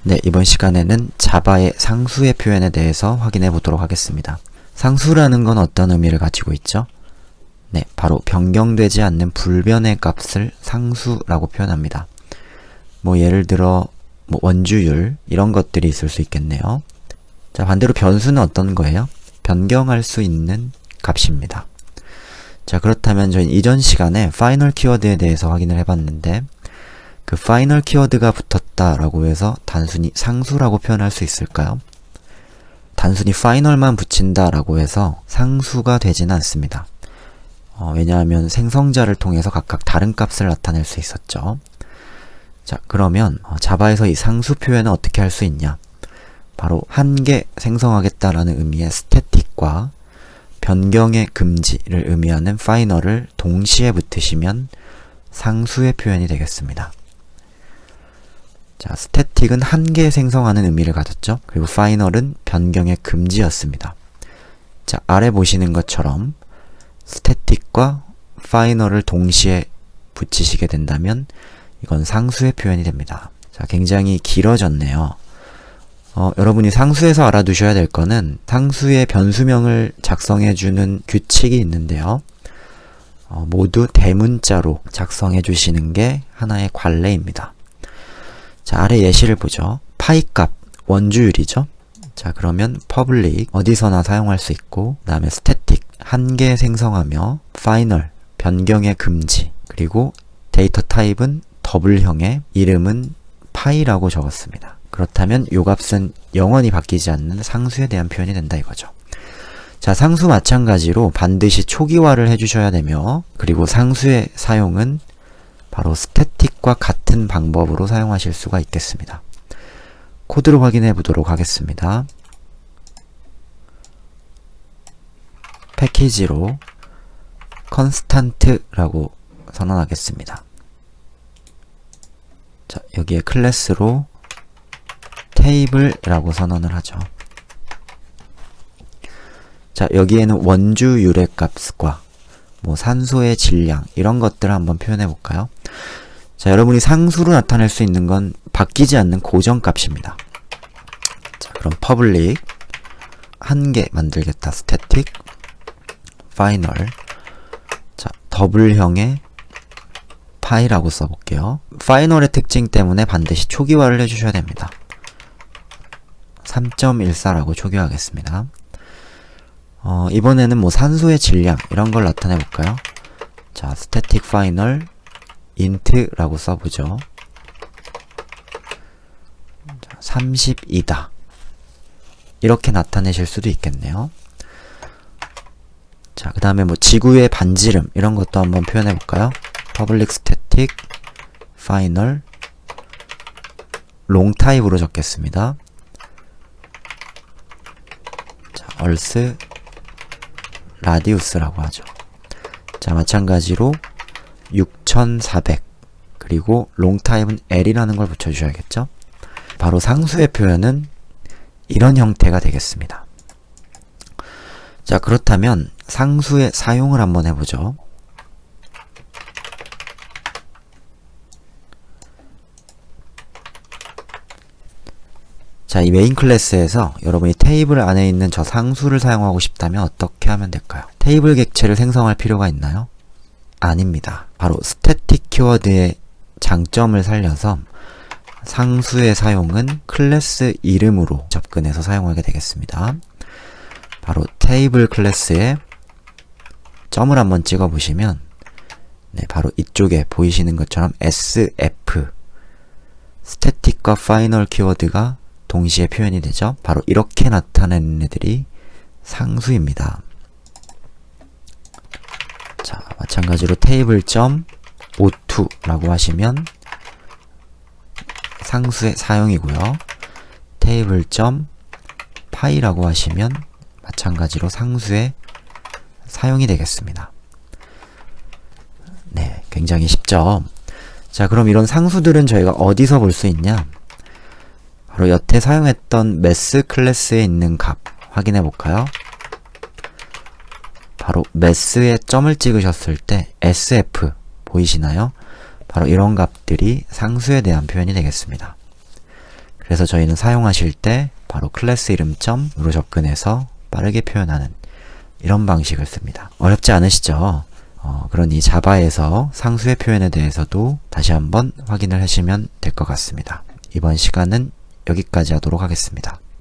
네, 이번 시간에는 자바의 상수의 표현에 대해서 확인해 보도록 하겠습니다. 상수라는 건 어떤 의미를 가지고 있죠? 네, 바로 변경되지 않는 불변의 값을 상수라고 표현합니다. 예를 들어 원주율 이런 것들이 있을 수 있겠네요. 자, 반대로 변수는 어떤 거예요? 변경할 수 있는 값입니다. 자, 그렇다면 저희 이전 시간에 final 키워드에 대해서 확인을 해봤는데 그 final 키워드가 붙었다라고 해서 단순히 상수라고 표현할 수 있을까요? 단순히 final만 붙인다라고 해서 상수가 되지는 않습니다. 왜냐하면 생성자를 통해서 각각 다른 값을 나타낼 수 있었죠. 자, 그러면 자바에서 이 상수 표현은 어떻게 할 수 있냐? 바로 한 개 생성하겠다라는 의미의 static과 변경의 금지를 의미하는 final을 동시에 붙이시면 상수의 표현이 되겠습니다. 자, static은 한 개 생성하는 의미를 가졌죠. 그리고 final은 변경의 금지였습니다. 자, 아래 보시는 것처럼 static과 final을 동시에 붙이시게 된다면 이건 상수의 표현이 됩니다. 자, 굉장히 길어졌네요. 여러분이 상수에서 알아두셔야 될 거는 상수의 변수명을 작성해주는 규칙이 있는데요. 모두 대문자로 작성해 주시는 게 하나의 관례입니다. 자, 아래 예시를 보죠. 파이값, 원주율이죠. 자, 그러면 public, 어디서나 사용할 수 있고, 그 다음에 static, 한 개 생성하며, final, 변경의 금지, 그리고 데이터 타입은 더블형의 이름은 파이라고 적었습니다. 그렇다면 이 값은 영원히 바뀌지 않는 상수에 대한 표현이 된다 이거죠. 자, 상수 마찬가지로 반드시 초기화를 해주셔야 되며, 그리고 상수의 사용은 바로 static과 같은 방법으로 사용하실 수가 있겠습니다. 코드로 확인해 보도록 하겠습니다. 패키지로 constant라고 선언하겠습니다. 자, 여기에 클래스로 table라고 선언을 하죠. 자, 여기에는 원주율의 값과 산소의 질량 이런 것들을 한번 표현해 볼까요? 자, 여러분이 상수로 나타낼 수 있는 건 바뀌지 않는 고정값입니다. 자, 그럼 public 한 개 만들겠다 static final 자, 더블형의 파이라고 써볼게요. final의 특징 때문에 반드시 초기화를 해주셔야 됩니다. 3.14라고 초기화하겠습니다. 이번에는 산소의 질량 이런 걸 나타내 볼까요? 자, static final int라고 써보죠. 32다. 이렇게 나타내실 수도 있겠네요. 자, 그 다음에 지구의 반지름 이런 것도 한번 표현해 볼까요? public static final long 타입으로 적겠습니다. 자, earth 라디우스라고 하죠. 자, 마찬가지로 6400 그리고 롱타입은 L이라는 걸 붙여주셔야겠죠. 바로 상수의 표현은 이런 형태가 되겠습니다. 자, 그렇다면 상수의 사용을 한번 해보죠. 자, 이 메인 클래스에서 여러분이 테이블 안에 있는 저 상수를 사용하고 싶다면 어떻게 하면 될까요? 테이블 객체를 생성할 필요가 있나요? 아닙니다. 바로 static 키워드의 장점을 살려서 상수의 사용은 클래스 이름으로 접근해서 사용하게 되겠습니다. 바로 테이블 클래스에 점을 한번 찍어 보시면 네, 바로 이쪽에 보이시는 것처럼 SF static과 final 키워드가 동시에 표현이 되죠. 바로 이렇게 나타내는 애들이 상수입니다. 자, 마찬가지로 table.o2라고 하시면 상수의 사용이고요. table.py라고 하시면 마찬가지로 상수의 사용이 되겠습니다. 네, 굉장히 쉽죠? 자, 그럼 이런 상수들은 저희가 어디서 볼 수 있냐? 바로 여태 사용했던 math 클래스에 있는 값 확인해 볼까요? 바로 math에 점을 찍으셨을 때 SF 보이시나요? 바로 이런 값들이 상수에 대한 표현이 되겠습니다. 그래서 저희는 사용하실 때 바로 클래스 이름점으로 접근해서 빠르게 표현하는 이런 방식을 씁니다. 어렵지 않으시죠? 그럼 이 자바에서 상수의 표현에 대해서도 다시 한번 확인을 하시면 될 것 같습니다. 이번 시간은 여기까지 하도록 하겠습니다.